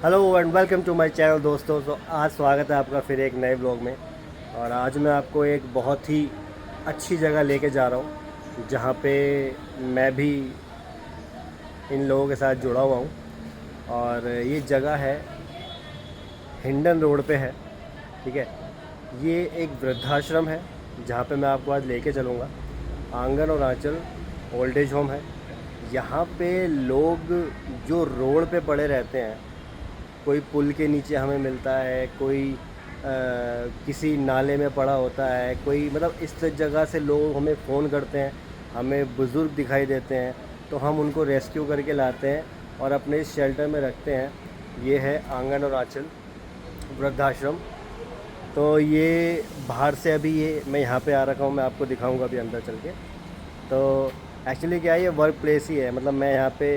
Hello and welcome to my channel दोस्तों। तो आज स्वागत है आपका फिर एक नए ब्लॉग में। और आज मैं आपको एक बहुत ही अच्छी जगह लेके जा रहा हूँ जहाँ पे मैं भी इन लोगों के साथ जुड़ा हुआ हूँ। और ये जगह है हिंडन रोड पे है। ठीक है, ये एक वृद्धाश्रम है जहाँ पे मैं आपको आज लेके चलूँगा। आंगन और आंचल ओल्ड एज होम है। यहाँ पे लोग जो रोड पे पड़े रहते हैं, कोई पुल के नीचे हमें मिलता है, कोई किसी नाले में पड़ा होता है, कोई मतलब इस जगह से लोग हमें फ़ोन करते हैं, हमें बुज़ुर्ग दिखाई देते हैं तो हम उनको रेस्क्यू करके लाते हैं और अपने इस शेल्टर में रखते हैं। ये है आंगन और आंचल वृद्धाश्रम। तो ये बाहर से अभी ये मैं यहाँ पे आ रखा हूँ, मैं आपको दिखाऊंगा अभी अंदर चल के। तो एक्चुअली क्या है, ये वर्क प्लेस ही है, मतलब मैं यहाँ पे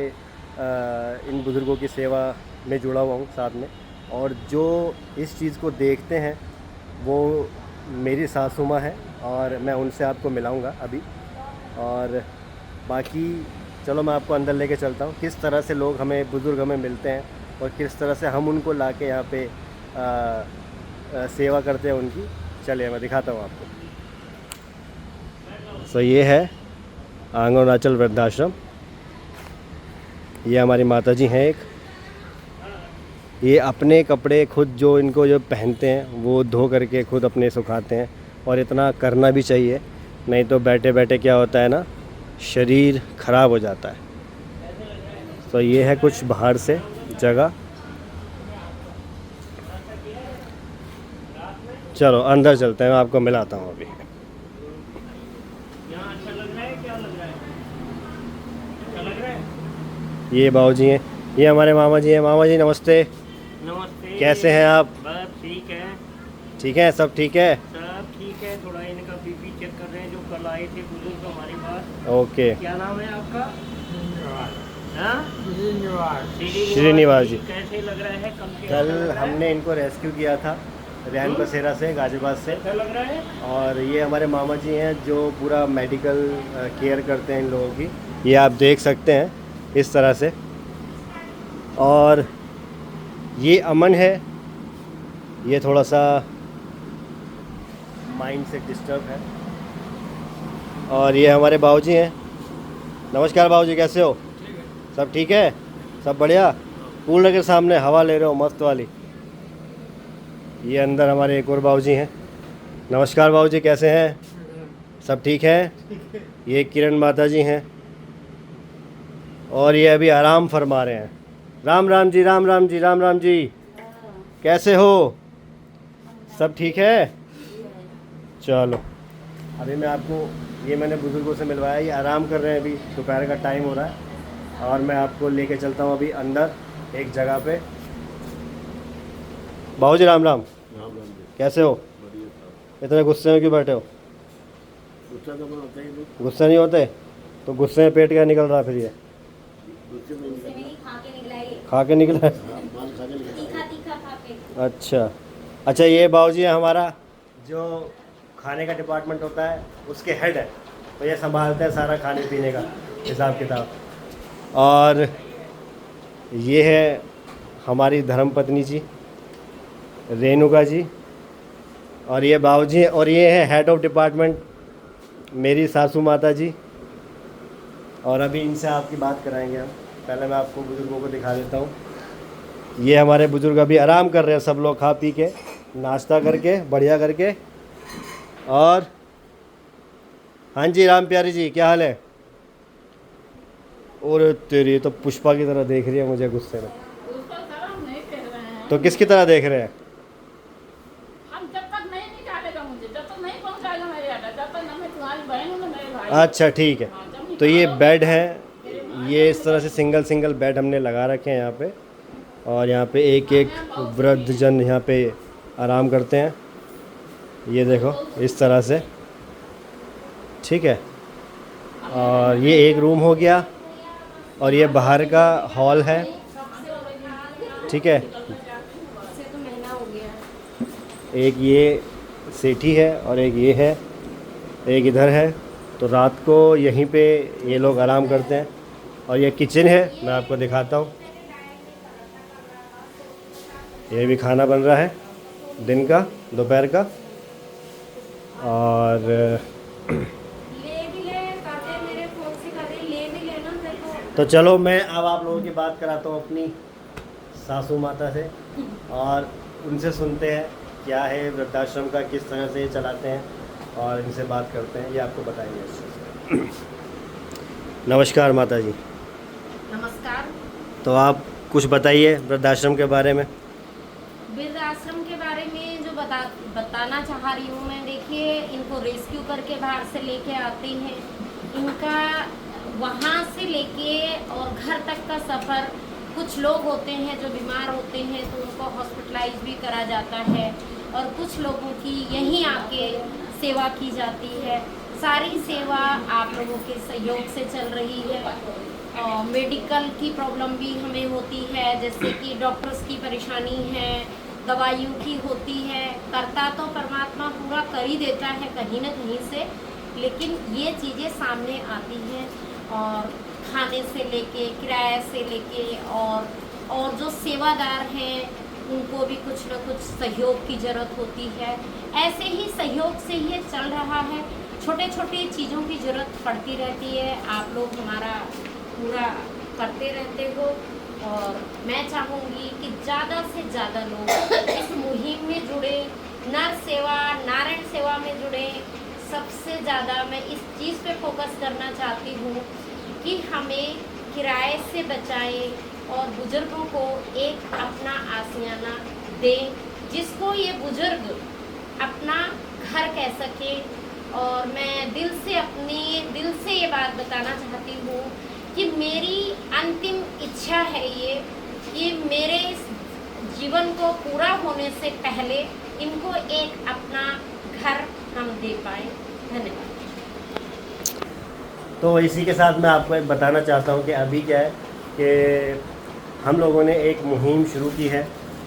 इन बुज़ुर्गों की सेवा में जुड़ा हुआ हूँ साथ में। और जो इस चीज़ को देखते हैं वो मेरी सासू माँ है और मैं उनसे आपको मिलाऊंगा अभी। और बाकी चलो मैं आपको अंदर लेके चलता हूँ, किस तरह से लोग हमें बुज़ुर्ग हमें मिलते हैं और किस तरह से हम उनको लाके यहाँ पे सेवा करते हैं उनकी। चलिए मैं दिखाता हूँ आपको। सो ये है आंगन अरुणाचल वृद्धाश्रम। ये हमारी माता जी हैं एक। ये अपने कपड़े खुद जो इनको जो पहनते हैं वो धो करके खुद अपने सुखाते हैं। और इतना करना भी चाहिए, नहीं तो बैठे बैठे क्या होता है ना, शरीर ख़राब हो जाता है। तो ये है कुछ बाहर से जगह। चलो अंदर चलते हैं, मैं आपको मिलाता हूँ अभी। यहाँ अच्छा लग रहा है? क्या लग रहा है? अच्छा लग रहा है? ये बाबूजी हैं, ये हमारे मामा जी हैं। मामा जी नमस्ते, नमस्ते। कैसे हैं आप? बस ठीक है, ठीक है, सब ठीक है। सब ठीक है। थोड़ा इनका बीपी चेक कर रहे हैं, जो कल आए थे बुजुर्ग हमारे पास। ओके। क्या नाम है आपका? हाँ? श्रीनिवास जी। कैसे लग रहा है? कल के कल अच्छा लग रहा है? हमने इनको रेस्क्यू किया था रैन बसेरा से, गाजियाबाद से। अच्छा लग रहा है? और ये हमारे मामा जी हैं जो पूरा मेडिकल केयर करते हैं इन लोगों की। ये आप देख सकते हैं इस तरह से। और ये अमन है, ये थोड़ा सा माइंड से डिस्टर्ब है। और ये हमारे बाबूजी हैं। नमस्कार बाबूजी, कैसे हो? सब ठीक है, सब बढ़िया। कूलर के सामने हवा ले रहे हो मस्त वाली। ये अंदर हमारे एक और बाबूजी हैं। नमस्कार बाबूजी, कैसे हैं? सब ठीक है। ये किरण माता जी हैं और ये अभी आराम फरमा रहे हैं। राम राम जी, राम राम जी, राम राम जी, कैसे हो? सब ठीक है। चलो अभी मैं आपको, ये मैंने बुज़ुर्गों से मिलवाया, ये आराम कर रहे हैं, अभी दोपहर का टाइम हो रहा है। और मैं आपको लेके चलता हूँ अभी अंदर एक जगह पे। बाबूजी राम राम, राम राम जी। कैसे हो? बढ़िया साहब। इतने गुस्से में क्यों बैठे हो? गुस्सा तो होता ही नहीं। गुस्से नहीं होते तो गुस्से में पेट क्या निकल रहा है फिर? ये गुस्से में निकल खा के निकला है? हाँ, माल खा के निकल। अच्छा अच्छा, ये बाबूजी है हमारा, जो खाने का डिपार्टमेंट होता है उसके हेड है। तो ये संभालते हैं सारा खाने पीने का हिसाब किताब। और ये है हमारी धर्मपत्नी जी रेणुका जी। और ये बाबूजी हैं, और ये है हेड ऑफ डिपार्टमेंट मेरी सासू माता जी। और अभी इनसे आपकी बात कराएंगे हम। पहले मैं आपको बुज़ुर्गों को दिखा देता हूँ। ये हमारे बुज़ुर्ग अभी आराम कर रहे हैं, सब लोग खा पी के नाश्ता करके बढ़िया करके। और हाँ जी राम प्यारी जी, क्या हाल है? और तेरी तो पुष्पा की तरह देख रही है मुझे गुस्से में। उसको शर्म नहीं कर रहे हैं। तो किसकी तरह देख रहे हैं? हम जब तक नहीं निकालेगा मुझे, जब तक नहीं पहुंचाएगा मेरे आटा, जब तक ना मैं तुम्हारी बहन हूँ ना मेरे भाई। अच्छा ठीक है। हाँ, जब तो ये निकालो, बेड है, मेरे भाई ये इस तरह से सिंगल सिंगल बेड हमने लगा रखे हैं यहाँ पे। और यहाँ पे एक एक वृद्धजन यहाँ पे आराम करते हैं। ये देखो इस तरह से, ठीक है। और ये एक रूम हो गया और ये बाहर का हॉल है, ठीक है। एक ये सेठी है और एक ये है, एक इधर है। तो रात को यहीं पे ये लोग आराम करते हैं। और ये किचन है, मैं आपको दिखाता हूँ। ये भी खाना बन रहा है दिन का, दोपहर का। और ले भी ले करते मेरे फोन से कर रहे ले भी लेना मेरे को। तो चलो मैं अब आप लोगों की बात कराता हूँ अपनी सासू माता से, और उनसे सुनते हैं क्या है वृद्धाश्रम का, किस तरह से ये चलाते हैं, और इनसे बात करते हैं, ये आपको बताएंगे। नमस्कार माता जी। नमस्कार। तो आप कुछ बताइए वृद्धाश्रम के बारे में। वृद्ध आश्रम के बारे में जो बताना चाह रही हूँ मैं, देखिए इनको रेस्क्यू करके बाहर से लेके आते हैं। इनका वहाँ से लेके और घर तक का सफ़र, कुछ लोग होते हैं जो बीमार होते हैं तो उनको हॉस्पिटलाइज भी करा जाता है, और कुछ लोगों की यहीं आके सेवा की जाती है। सारी सेवा आप लोगों के सहयोग से चल रही है। मेडिकल की प्रॉब्लम भी हमें होती है, जैसे कि डॉक्टर्स की परेशानी है, दवाइयों की होती है। करता तो परमात्मा पूरा कर ही देता है कहीं ना कहीं से, लेकिन ये चीज़ें सामने आती हैं। और खाने से लेके, किराए से लेके, और जो सेवादार हैं उनको भी कुछ न कुछ सहयोग की ज़रूरत होती है। ऐसे ही सहयोग से ये चल रहा है। छोटे छोटे चीज़ों की ज़रूरत पड़ती रहती है, आप लोग हमारा पूरा करते रहते हो, और मैं चाहूँगी कि ज़्यादा से ज़्यादा लोग इस मुहिम में जुड़े, नर सेवा, नारायण सेवा में जुड़े। सबसे ज़्यादा मैं इस चीज़ पे फोकस करना चाहती हूँ कि हमें किराए से बचाएं और बुज़ुर्गों को एक अपना आशियाना दें, जिसको ये बुज़ुर्ग अपना घर कह सके। और मैं दिल से ये बात बताना चाहती हूँ कि मेरी अंतिम इच्छा है ये कि मेरे इस जीवन को पूरा होने से पहले इनको एक अपना घर हम दे पाएँ। धन्यवाद। तो इसी के साथ मैं आपको एक बताना चाहता हूँ कि अभी क्या है कि हम लोगों ने एक मुहिम शुरू की है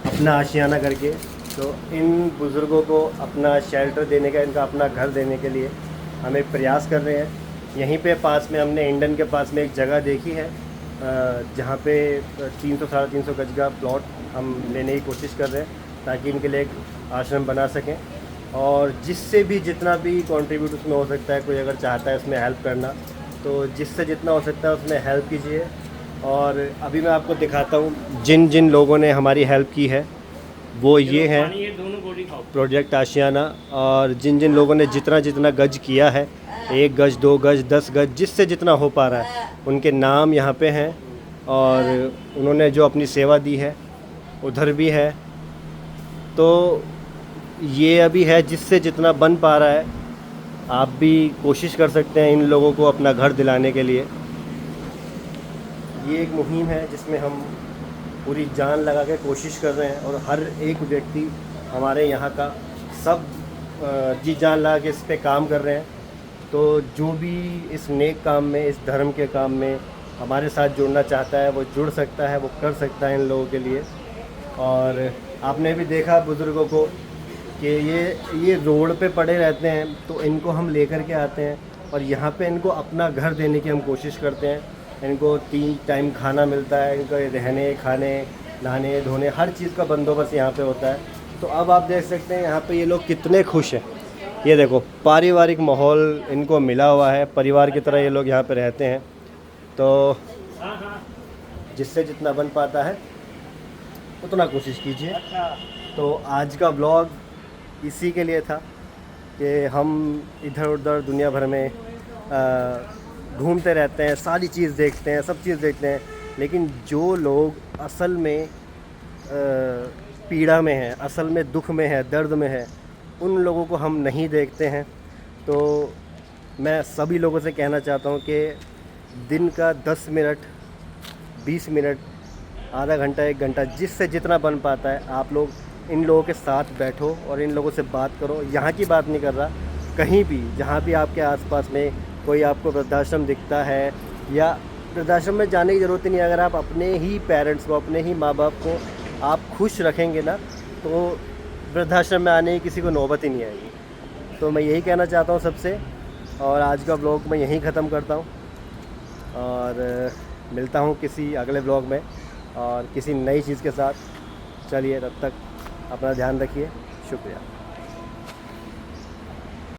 अपना आशियाना करके। तो इन बुज़ुर्गों को अपना शेल्टर देने का, इनका अपना घर देने के लिए हम एक प्रयास कर रहे हैं। यहीं पे पास में हमने इंडन के पास में एक जगह देखी है जहाँ पे 300-350 गज का प्लॉट हम लेने की कोशिश कर रहे हैं ताकि इनके लिए एक आश्रम बना सकें। और जिससे भी जितना भी कंट्रीब्यूट उसमें हो सकता है, कोई अगर चाहता है उसमें हेल्प करना तो जिससे जितना हो सकता है उसमें हेल्प कीजिए। और अभी मैं आपको दिखाता हूँ जिन जिन लोगों ने हमारी हेल्प की है वो ये हैं प्रोजेक्ट आशियाना। और जिन जिन लोगों ने जितना जितना गज किया है, 1 गज, 2 गज, 10 गज, जिससे जितना हो पा रहा है, उनके नाम यहाँ पे हैं। और उन्होंने जो अपनी सेवा दी है उधर भी है। तो ये अभी है जिससे जितना बन पा रहा है। आप भी कोशिश कर सकते हैं इन लोगों को अपना घर दिलाने के लिए। ये एक मुहिम है जिसमें हम पूरी जान लगा के कोशिश कर रहे हैं, और हर एक व्यक्ति हमारे यहाँ का सब जी जान लगा के इस पे काम कर रहे हैं। तो जो भी इस नेक काम में, इस धर्म के काम में हमारे साथ जुड़ना चाहता है वो जुड़ सकता है, वो कर सकता है इन लोगों के लिए। और आपने भी देखा बुज़ुर्गों को कि ये रोड पे पड़े रहते हैं, तो इनको हम लेकर के आते हैं और यहाँ पे इनको अपना घर देने की हम कोशिश करते हैं। इनको 3 टाइम खाना मिलता है, इनको रहने, खाने, नहाने, धोने, हर चीज़ का बंदोबस्त यहाँ पे होता है। तो अब आप देख सकते हैं यहाँ पे ये लोग कितने खुश हैं। ये देखो पारिवारिक माहौल इनको मिला हुआ है, परिवार की तरह ये लोग यहाँ पे रहते हैं। तो जिससे जितना बन पाता है उतना कोशिश कीजिए। तो आज का ब्लॉग इसी के लिए था कि हम इधर उधर दुनिया भर में घूमते रहते हैं, सारी चीज़ देखते हैं, सब चीज़ देखते हैं, लेकिन जो लोग असल में पीड़ा में हैं, असल में दुख में है, दर्द में है, उन लोगों को हम नहीं देखते हैं। तो मैं सभी लोगों से कहना चाहता हूँ कि दिन का 10 मिनट, 20 मिनट, आधा घंटा, 1 घंटा, जिससे जितना बन पाता है आप लोग इन लोगों के साथ बैठो और इन लोगों से बात करो। यहाँ की बात नहीं कर रहा, कहीं भी जहाँ भी आपके आसपास में कोई आपको वृद्धाश्रम दिखता है, या वृद्धाश्रम में जाने की ज़रूरत ही नहीं। अगर आप अपने ही पेरेंट्स को, अपने ही माँ बाप को आप खुश रखेंगे ना, तो वृद्धाश्रम में आने की किसी को नौबत ही नहीं आएगी। तो मैं यही कहना चाहता हूँ सबसे, और आज का ब्लॉग मैं यहीं ख़त्म करता हूँ और मिलता हूँ किसी अगले ब्लॉग में और किसी नई चीज़ के साथ। चलिए तब तक अपना ध्यान रखिए, शुक्रिया।